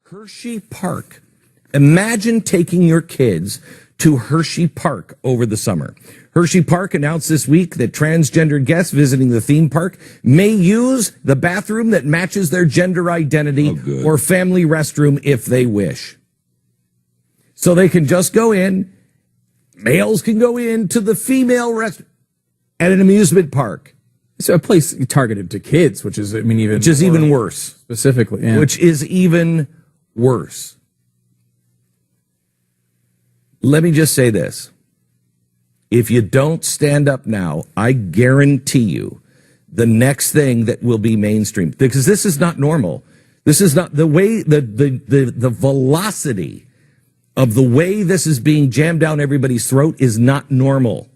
Hershey Park. Imagine taking your kids to Hershey Park over the summer. Hershey Park announced this week that transgender guests visiting the theme park may use the bathroom that matches their gender identity or family restroom if they wish. So they can just go in, males can go into the female restroom at an amusement park. So a place targeted to kids, which is even worse. Specifically, yeah. Which is even worse. Let me just say this. If you don't stand up now, I guarantee you the next thing that will be mainstream, because this is not normal. This is not the way, the velocity of the way this is being jammed down everybody's throat is not normal.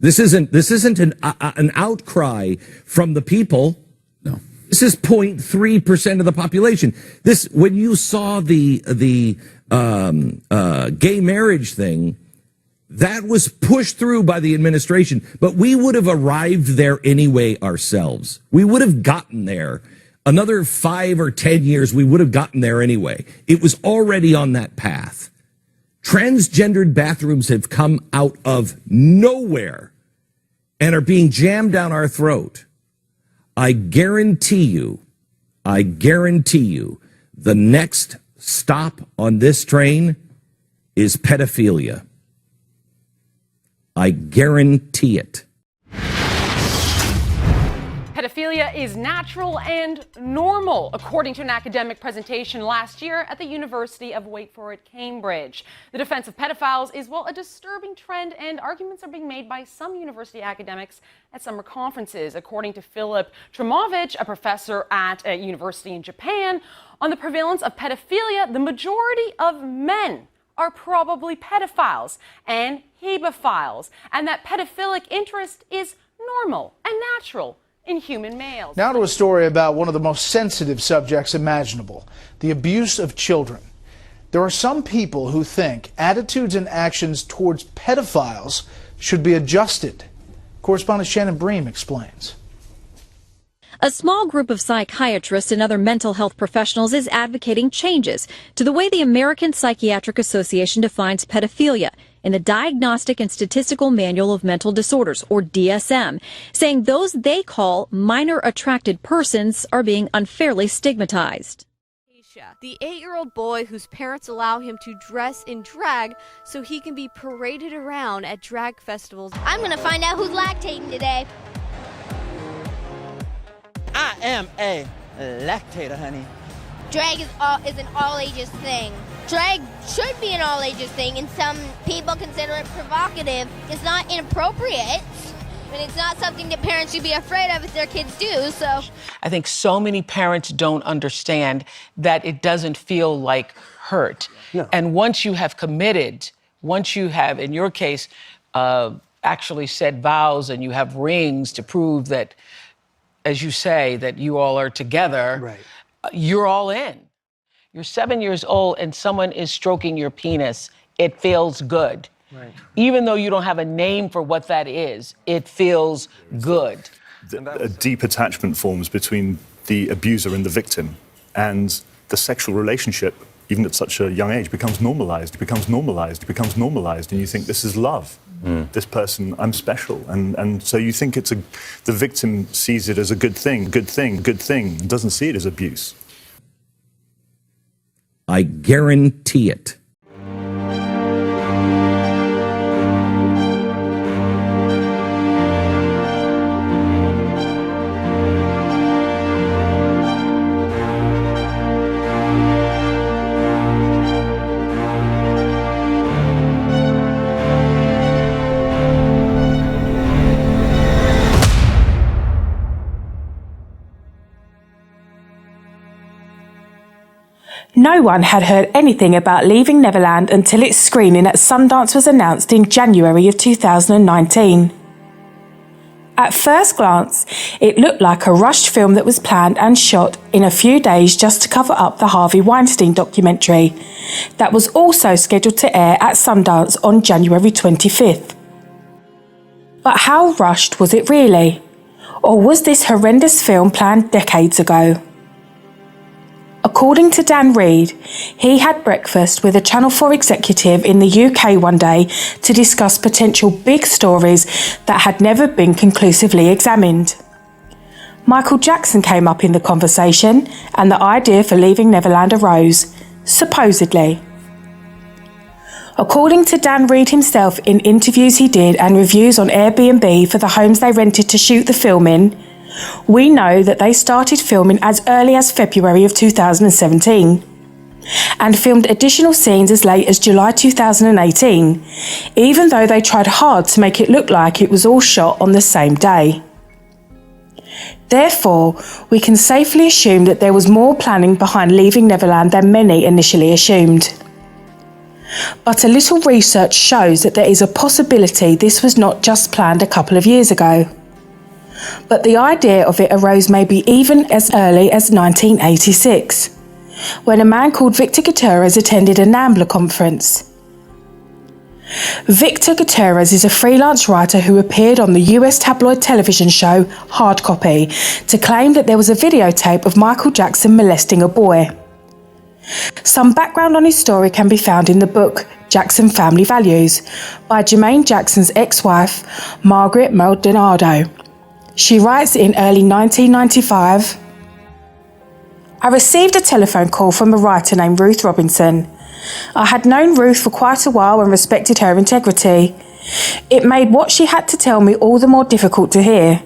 This isn't an outcry from the people. No. This is 0.3% of the population. This, when you saw the gay marriage thing, that was pushed through by the administration, but we would have arrived there anyway ourselves. We would have gotten there. Another 5 or 10 years, we would have gotten there anyway. It was already on that path. Transgendered bathrooms have come out of nowhere and are being jammed down our throat. I guarantee you, the next stop on this train is pedophilia. I guarantee it. Pedophilia is natural and normal, according to an academic presentation last year at the University of Wake Forest, Cambridge. The defense of pedophiles is, well, a disturbing trend, and arguments are being made by some university academics at summer conferences. According to Philip Tremovich, a professor at a university in Japan, on the prevalence of pedophilia, the majority of men are probably pedophiles and hebephiles, and that pedophilic interest is normal and natural in human males. Now to a story about one of the most sensitive subjects imaginable, the abuse of children. There are some people who think attitudes and actions towards pedophiles should be adjusted. Correspondent Shannon Bream explains. A small group of psychiatrists and other mental health professionals is advocating changes to the way the American Psychiatric Association defines pedophilia in the Diagnostic and Statistical Manual of Mental Disorders, or DSM, saying those they call minor attracted persons are being unfairly stigmatized. The 8-year-old boy whose parents allow him to dress in drag so he can be paraded around at drag festivals. I'm going to find out who's lactating today. I am a lactator, honey. Drag is an all-ages thing. Drag should be an all-ages thing, and some people consider it provocative. It's not inappropriate, but it's not something that parents should be afraid of if their kids do, so. I think so many parents don't understand that it doesn't feel like hurt. No. And once you have committed, once you have, in your case, actually said vows and you have rings to prove that, as you say, that you all are together, right, you're all in. You're 7 years old and someone is stroking your penis. It feels good. Right. Even though you don't have a name for what that is, it feels good. A deep attachment forms between the abuser and the victim, and the sexual relationship, even at such a young age, becomes normalized, and you think this is love. This person, I'm special. And so you think the victim sees it as a good thing, and doesn't see it as abuse. I guarantee it. No one had heard anything about Leaving Neverland until its screening at Sundance was announced in January of 2019. At first glance, it looked like a rushed film that was planned and shot in a few days just to cover up the Harvey Weinstein documentary that was also scheduled to air at Sundance on January 25th. But how rushed was it really? Or was this horrendous film planned decades ago? According to Dan Reid, he had breakfast with a Channel 4 executive in the UK one day to discuss potential big stories that had never been conclusively examined. Michael Jackson came up in the conversation and the idea for Leaving Neverland arose, supposedly. According to Dan Reid himself in interviews he did and reviews on Airbnb for the homes they rented to shoot the film in, we know that they started filming as early as February of 2017 and filmed additional scenes as late as July 2018, even though they tried hard to make it look like it was all shot on the same day. Therefore, we can safely assume that there was more planning behind Leaving Neverland than many initially assumed. But a little research shows that there is a possibility this was not just planned a couple of years ago. But the idea of it arose maybe even as early as 1986, when a man called Victor Gutierrez attended a NAMBLA conference. Victor Gutierrez is a freelance writer who appeared on the US tabloid television show Hard Copy to claim that there was a videotape of Michael Jackson molesting a boy. Some background on his story can be found in the book Jackson Family Values by Jermaine Jackson's ex-wife, Margaret Maldonado. She writes in early 1995, I received a telephone call from a writer named Ruth Robinson. I had known Ruth for quite a while and respected her integrity. It made what she had to tell me all the more difficult to hear.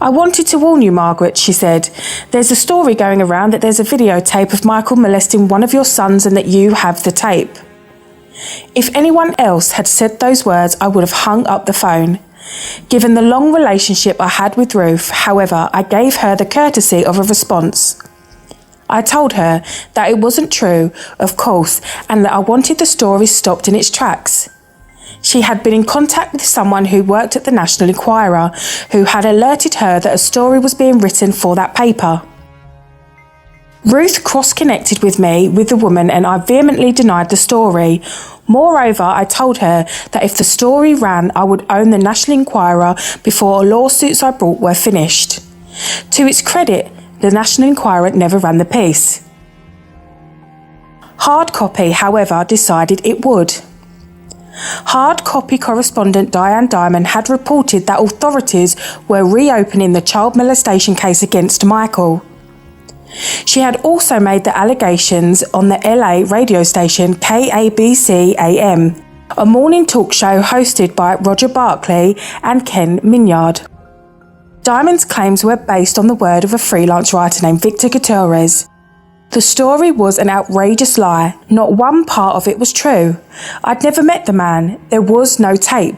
I wanted to warn you, Margaret, she said. There's a story going around that there's a videotape of Michael molesting one of your sons and that you have the tape. If anyone else had said those words, I would have hung up the phone. Given the long relationship I had with Ruth, however, I gave her the courtesy of a response. I told her that it wasn't true, of course, and that I wanted the story stopped in its tracks. She had been in contact with someone who worked at the National Enquirer, who had alerted her that a story was being written for that paper. Ruth cross-connected with me with the woman and I vehemently denied the story. Moreover, I told her that if the story ran, I would own the National Enquirer before lawsuits I brought were finished. To its credit, the National Enquirer never ran the piece. Hard Copy, however, decided it would. Hard Copy correspondent Diane Diamond had reported that authorities were reopening the child molestation case against Michael. She had also made the allegations on the LA radio station KABC AM, a morning talk show hosted by Roger Barkley and Ken Minyard. Diamond's claims were based on the word of a freelance writer named Victor Gutierrez. The story was an outrageous lie. Not one part of it was true. I'd never met the man. There was no tape.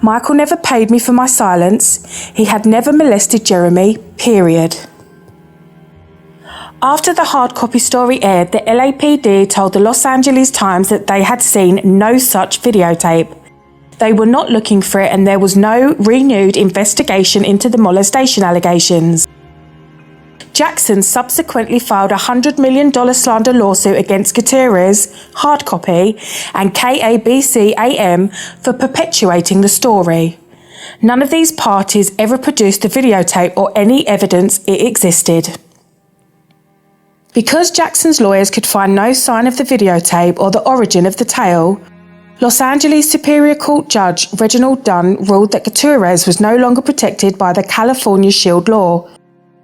Michael never paid me for my silence. He had never molested Jeremy, period. After the Hard Copy story aired, the LAPD told the Los Angeles Times that they had seen no such videotape. They were not looking for it and there was no renewed investigation into the molestation allegations. Jackson subsequently filed a $100 million slander lawsuit against Gutierrez, Hard Copy, and KABC AM for perpetuating the story. None of these parties ever produced the videotape or any evidence it existed. Because Jackson's lawyers could find no sign of the videotape or the origin of the tale, Los Angeles Superior Court Judge Reginald Dunn ruled that Gutierrez was no longer protected by the California Shield Law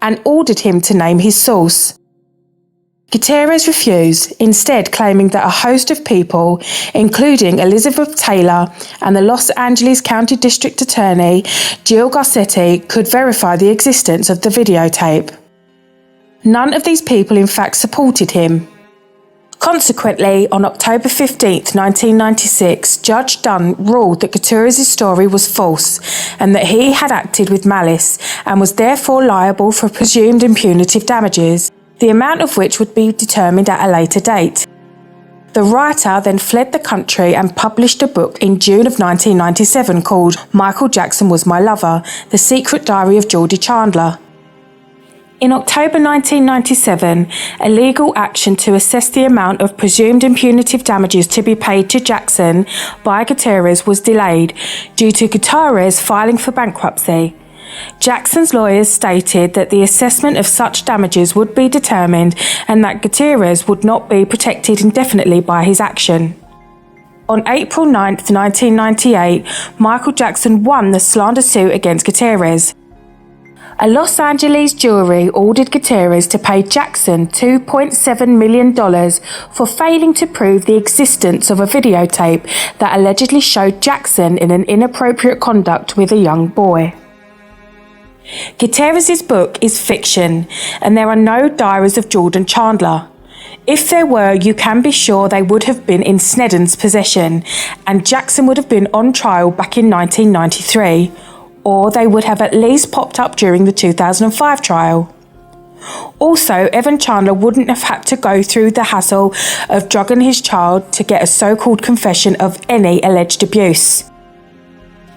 and ordered him to name his source. Gutierrez refused, instead claiming that a host of people, including Elizabeth Taylor and the Los Angeles County District Attorney Jill Garcetti, could verify the existence of the videotape. None of these people in fact supported him. Consequently, on October 15, 1996, Judge Dunn ruled that Gutierrez's story was false and that he had acted with malice and was therefore liable for presumed and punitive damages, the amount of which would be determined at a later date. The writer then fled the country and published a book in June of 1997 called Michael Jackson Was My Lover, The Secret Diary of Geordie Chandler. In October 1997, a legal action to assess the amount of presumed and punitive damages to be paid to Jackson by Gutierrez was delayed due to Gutierrez filing for bankruptcy. Jackson's lawyers stated that the assessment of such damages would be determined and that Gutierrez would not be protected indefinitely by his action. On April 9, 1998, Michael Jackson won the slander suit against Gutierrez. A Los Angeles jury ordered Gutierrez to pay Jackson $2.7 million for failing to prove the existence of a videotape that allegedly showed Jackson in an inappropriate conduct with a young boy. Gutierrez's book is fiction, and there are no diaries of Jordan Chandler. If there were, you can be sure they would have been in Sneddon's possession, and Jackson would have been on trial back in 1993, or they would have at least popped up during the 2005 trial. Also, Evan Chandler wouldn't have had to go through the hassle of drugging his child to get a so-called confession of any alleged abuse.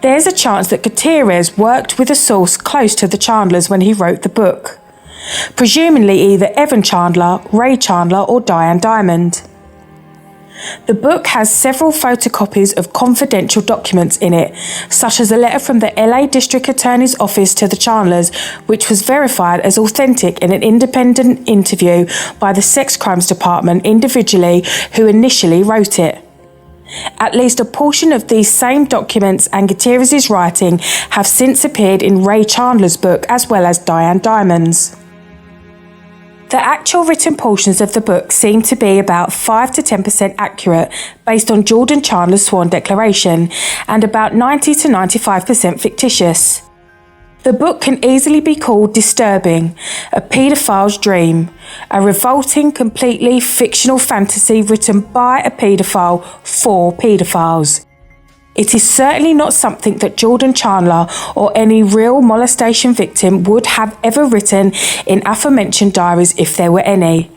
There's a chance that Gutierrez worked with a source close to the Chandlers when he wrote the book. Presumably either Evan Chandler, Ray Chandler, or Diane Diamond. The book has several photocopies of confidential documents in it, such as a letter from the LA District Attorney's Office to the Chandlers, which was verified as authentic in an independent interview by the Sex Crimes Department individually who initially wrote it. At least a portion of these same documents and Gutierrez's writing have since appeared in Ray Chandler's book as well as Diane Diamond's. The actual written portions of the book seem to be about 5 to 10% accurate based on Jordan Chandler's sworn declaration and about 90 to 95% fictitious. The book can easily be called disturbing, a paedophile's dream, a revolting, completely fictional fantasy written by a paedophile for paedophiles. It is certainly not something that Jordan Chandler or any real molestation victim would have ever written in aforementioned diaries if there were any.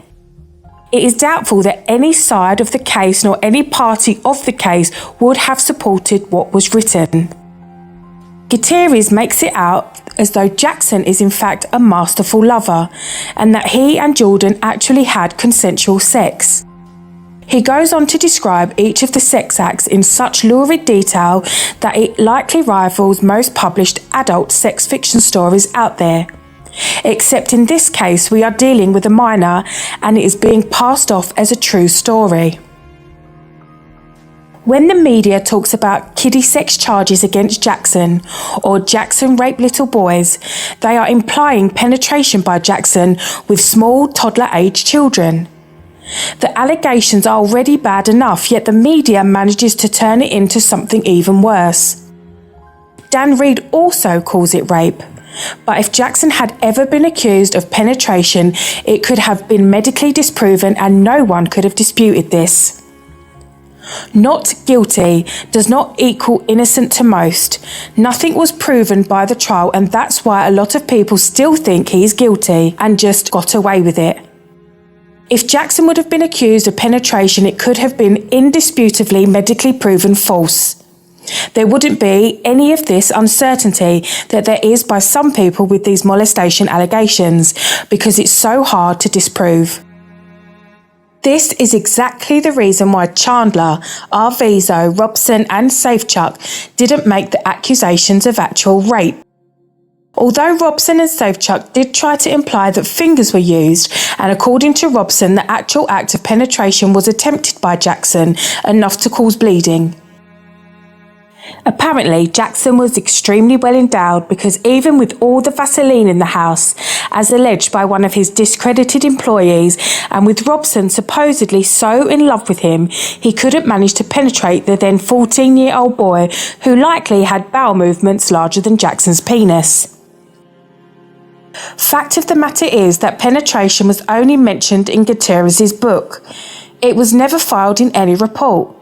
It is doubtful that any side of the case nor any party of the case would have supported what was written. Gutierrez makes it out as though Jackson is in fact a masterful lover and that he and Jordan actually had consensual sex. He goes on to describe each of the sex acts in such lurid detail that it likely rivals most published adult sex fiction stories out there. Except in this case we are dealing with a minor and it is being passed off as a true story. When the media talks about kiddie sex charges against Jackson or Jackson raped little boys, they are implying penetration by Jackson with small toddler-aged children. The allegations are already bad enough, yet the media manages to turn it into something even worse. Dan Reed also calls it rape, but if Jackson had ever been accused of penetration, it could have been medically disproven and no one could have disputed this. Not guilty does not equal innocent to most. Nothing was proven by the trial, and that's why a lot of people still think he is guilty and just got away with it. If Jackson would have been accused of penetration, it could have been indisputably medically proven false. There wouldn't be any of this uncertainty that there is by some people with these molestation allegations, because it's so hard to disprove. This is exactly the reason why Chandler, Arvizo, Robson and Safechuck didn't make the accusations of actual rape. Although Robson and Safechuck did try to imply that fingers were used, and according to Robson, the actual act of penetration was attempted by Jackson, enough to cause bleeding. Apparently, Jackson was extremely well endowed because even with all the Vaseline in the house, as alleged by one of his discredited employees, and with Robson supposedly so in love with him, he couldn't manage to penetrate the then 14-year-old boy who likely had bowel movements larger than Jackson's penis. Fact of the matter is that penetration was only mentioned in Gutierrez's book. It was never filed in any report.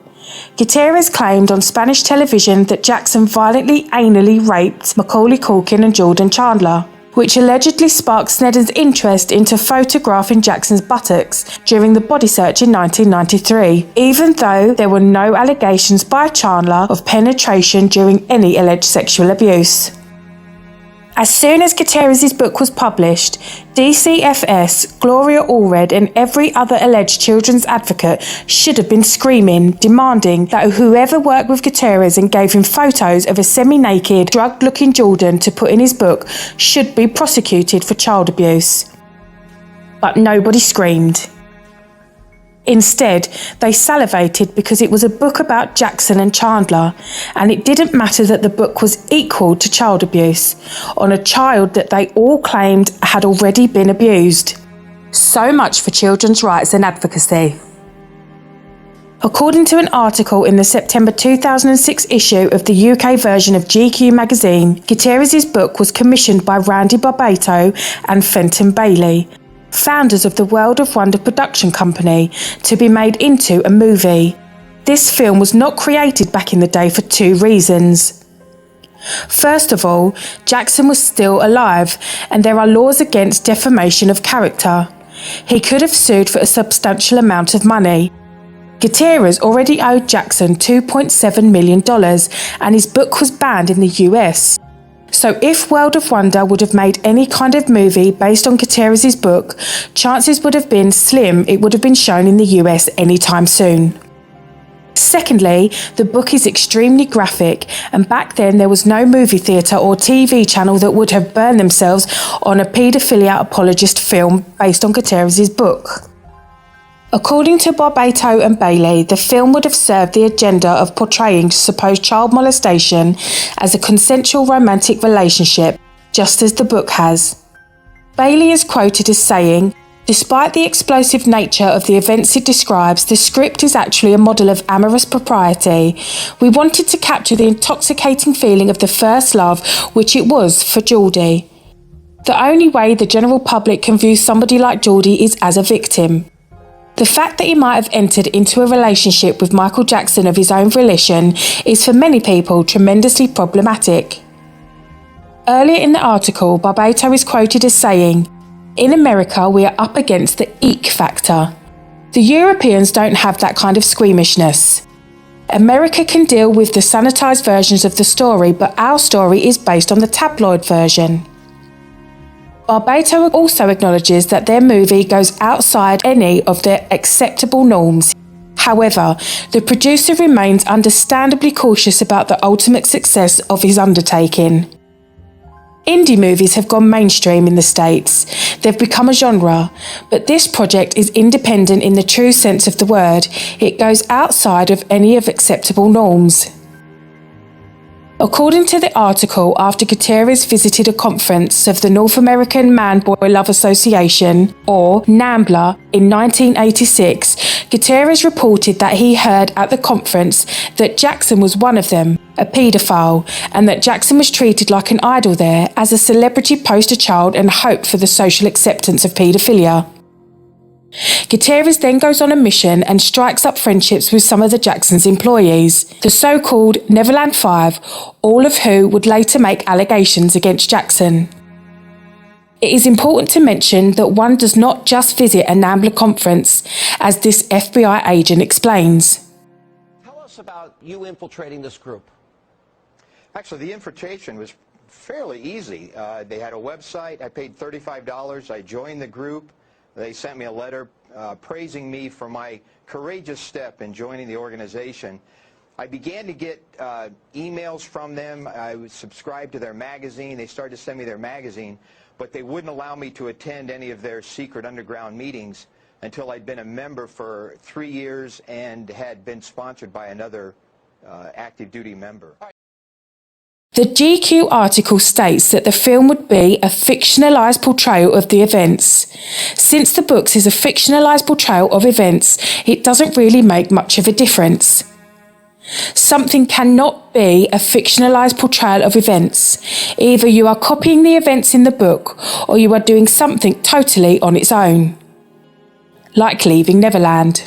Gutierrez claimed on Spanish television that Jackson violently anally raped Macaulay Culkin and Jordan Chandler, which allegedly sparked Sneddon's interest into photographing Jackson's buttocks during the body search in 1993, even though there were no allegations by Chandler of penetration during any alleged sexual abuse. As soon as Gutierrez's book was published, DCFS, Gloria Allred and every other alleged children's advocate should have been screaming, demanding that whoever worked with Gutierrez and gave him photos of a semi-naked, drugged-looking Jordan to put in his book should be prosecuted for child abuse. But nobody screamed. Instead, they salivated because it was a book about Jackson and Chandler, and it didn't matter that the book was equal to child abuse on a child that they all claimed had already been abused. So much for children's rights and advocacy. According to an article in the September 2006 issue of the UK version of GQ magazine, Gutierrez's book was commissioned by Randy Barbato and Fenton Bailey, founders of the World of Wonder production company, to be made into a movie. This film was not created back in the day for two reasons. First of all, Jackson was still alive, and there are laws against defamation of character. He could have sued for a substantial amount of money. Gutierrez already owed Jackson $2.7 million, and his book was banned in the US. So if World of Wonder would have made any kind of movie based on Gutierrez's book, chances would have been slim it would have been shown in the US anytime soon. Secondly, the book is extremely graphic, and back then there was no movie theatre or TV channel that would have burned themselves on a paedophilia apologist film based on Gutierrez's book. According to Barbato and Bailey, the film would have served the agenda of portraying supposed child molestation as a consensual romantic relationship, just as the book has. Bailey is quoted as saying, "Despite the explosive nature of the events it describes, the script is actually a model of amorous propriety. We wanted to capture the intoxicating feeling of the first love, which it was for Geordie. The only way the general public can view somebody like Geordie is as a victim. The fact that he might have entered into a relationship with Michael Jackson of his own volition is for many people tremendously problematic." Earlier in the article, Barbato is quoted as saying, "In America, we are up against the eek factor. The Europeans don't have that kind of squeamishness. America can deal with the sanitized versions of the story, but our story is based on the tabloid version." Barbato also acknowledges that their movie goes outside any of their acceptable norms. However, the producer remains understandably cautious about the ultimate success of his undertaking. Indie movies have gone mainstream in the States. They've become a genre, but this project is independent in the true sense of the word. It goes outside of any of acceptable norms. According to the article, after Gutierrez visited a conference of the North American Man-Boy Love Association, or NAMBLA, in 1986, Gutierrez reported that he heard at the conference that Jackson was one of them, a paedophile, and that Jackson was treated like an idol there as a celebrity poster child and hoped for the social acceptance of paedophilia. Gutierrez then goes on a mission and strikes up friendships with some of the Jacksons' employees, the so-called Neverland Five, all of who would later make allegations against Jackson. It is important to mention that one does not just visit a NAMBLA conference, as this FBI agent explains. Tell us about you infiltrating this group. Actually, the infiltration was fairly easy. They had a website. I paid $35. I joined the group. They sent me a letter praising me for my courageous step in joining the organization. I began to get emails from them. I was subscribed to their magazine. They started to send me their magazine, but they wouldn't allow me to attend any of their secret underground meetings until I'd been a member for 3 years and had been sponsored by another active duty member. The GQ article states that the film would be a fictionalised portrayal of the events. Since the book is a fictionalised portrayal of events, it doesn't really make much of a difference. Something cannot be a fictionalised portrayal of events. Either you are copying the events in the book, or you are doing something totally on its own. Like Leaving Neverland.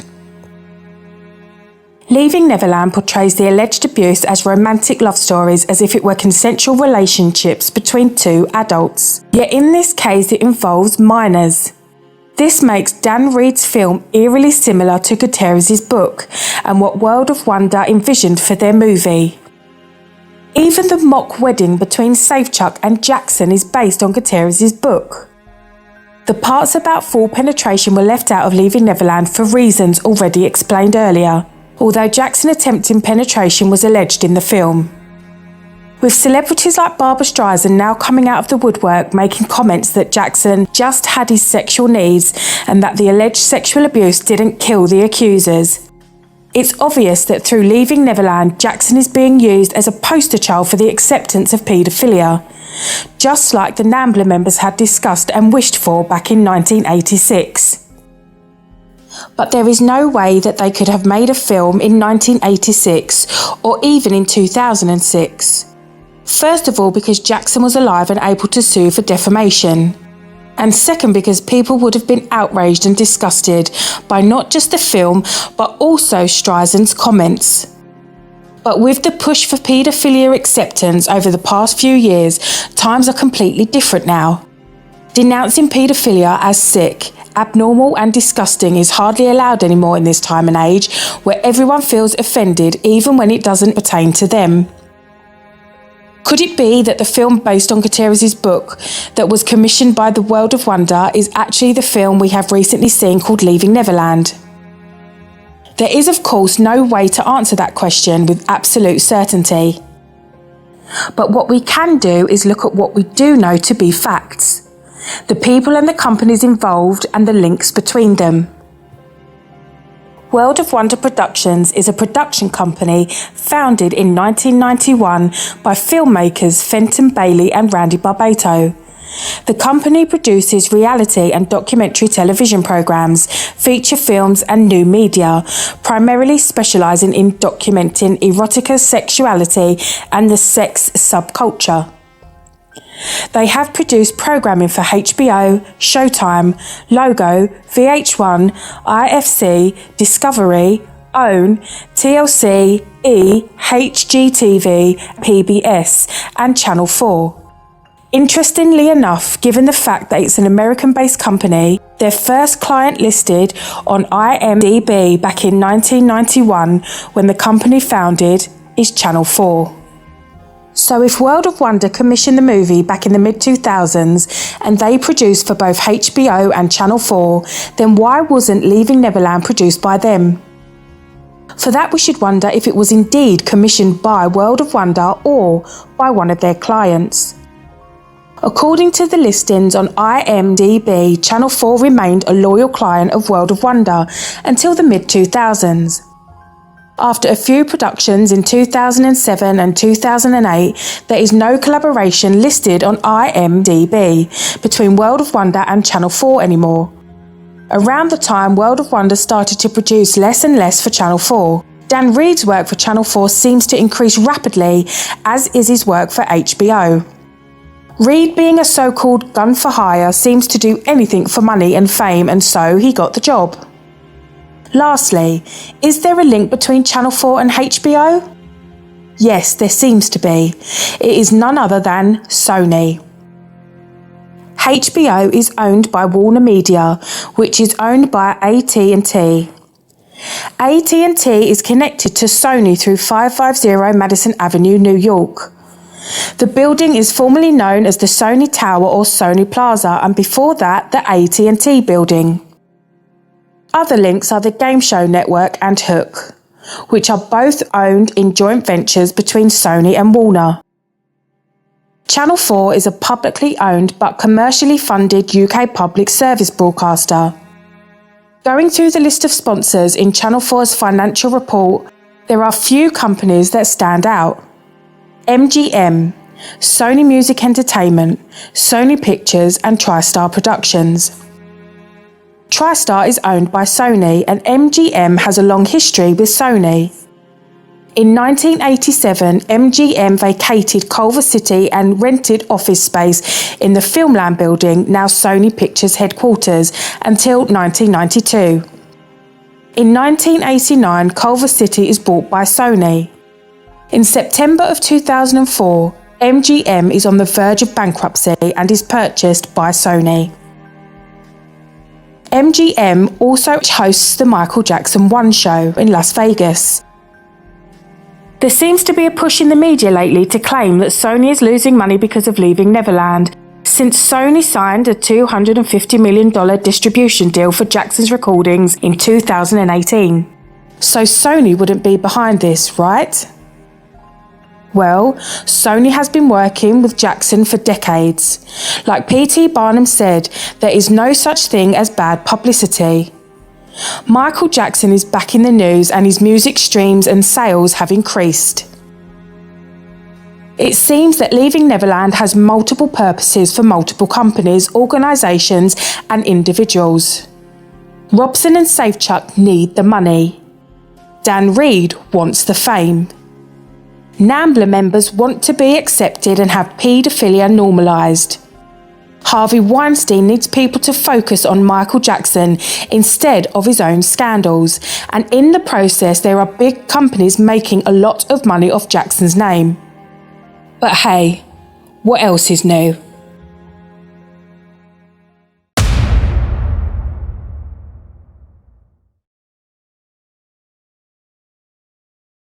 Leaving Neverland portrays the alleged abuse as romantic love stories as if it were consensual relationships between two adults. Yet in this case it involves minors. This makes Dan Reed's film eerily similar to Gutierrez's book and what World of Wonder envisioned for their movie. Even the mock wedding between Safechuck and Jackson is based on Gutierrez's book. The parts about full penetration were left out of Leaving Neverland for reasons already explained earlier, although Jackson attempting penetration was alleged in the film. With celebrities like Barbra Streisand now coming out of the woodwork making comments that Jackson just had his sexual needs and that the alleged sexual abuse didn't kill the accusers. It's obvious that through Leaving Neverland, Jackson is being used as a poster child for the acceptance of paedophilia, just like the NAMBLA members had discussed and wished for back in 1986. But there is no way that they could have made a film in 1986 or even in 2006. First of all, because Jackson was alive and able to sue for defamation. And second, because people would have been outraged and disgusted by not just the film, but also Streisand's comments. But with the push for paedophilia acceptance over the past few years, times are completely different now. Denouncing paedophilia as sick, abnormal and disgusting is hardly allowed anymore in this time and age, where everyone feels offended even when it doesn't pertain to them. Could it be that the film based on Gutierrez's book that was commissioned by the World of Wonder is actually the film we have recently seen called Leaving Neverland? There is, of course, no way to answer that question with absolute certainty. But what we can do is look at what we do know to be facts, the people and the companies involved and the links between them. World of Wonder Productions is a production company founded in 1991 by filmmakers Fenton Bailey and Randy Barbato. The company produces reality and documentary television programs, feature films and new media, primarily specialising in documenting erotica, sexuality and the sex subculture. They have produced programming for HBO, Showtime, Logo, VH1, IFC, Discovery, OWN, TLC, E, HGTV, PBS and Channel 4. Interestingly enough, given the fact that it's an American-based company, their first client listed on IMDb back in 1991 when the company founded is Channel 4. So if World of Wonder commissioned the movie back in the mid-2000s and they produced for both HBO and Channel 4, then why wasn't Leaving Neverland produced by them? For that we should wonder if it was indeed commissioned by World of Wonder or by one of their clients. According to the listings on IMDb, Channel 4 remained a loyal client of World of Wonder until the mid-2000s. After a few productions in 2007 and 2008, there is no collaboration listed on IMDb between World of Wonder and Channel 4 anymore. Around the time World of Wonder started to produce less and less for Channel 4, Dan Reed's work for Channel 4 seems to increase rapidly, as is his work for HBO. Reed, being a so-called gun for hire, seems to do anything for money and fame, and so he got the job. Lastly, is there a link between Channel 4 and HBO? Yes, there seems to be. It is none other than SONY. HBO is owned by Warner Media, which is owned by AT&T. AT&T is connected to SONY through 550 Madison Avenue, New York. The building is formerly known as the SONY Tower or SONY Plaza, and before that, the AT&T building. Other links are the Game Show Network and Hook, which are both owned in joint ventures between Sony and Warner. Channel 4 is a publicly owned but commercially funded UK public service broadcaster. Going through the list of sponsors in Channel 4's financial report, there are few companies that stand out. MGM, Sony Music Entertainment, Sony Pictures and TriStar Productions. TriStar is owned by Sony and MGM has a long history with Sony. In 1987, MGM vacated Culver City and rented office space in the Filmland building, now Sony Pictures headquarters, until 1992. In 1989, Culver City is bought by Sony. In September of 2004, MGM is on the verge of bankruptcy and is purchased by Sony. MGM also hosts the Michael Jackson 1 show in Las Vegas. There seems to be a push in the media lately to claim that Sony is losing money because of Leaving Neverland, since Sony signed a $250 million distribution deal for Jackson's recordings in 2018. So Sony wouldn't be behind this, right? Well, Sony has been working with Jackson for decades. Like P.T. Barnum said, there is no such thing as bad publicity. Michael Jackson is back in the news and his music streams and sales have increased. It seems that Leaving Neverland has multiple purposes for multiple companies, organisations and individuals. Robson and Safechuck need the money. Dan Reed wants the fame. NAMBLA members want to be accepted and have paedophilia normalised. Harvey Weinstein needs people to focus on Michael Jackson instead of his own scandals, and in the process there are big companies making a lot of money off Jackson's name. But hey, what else is new?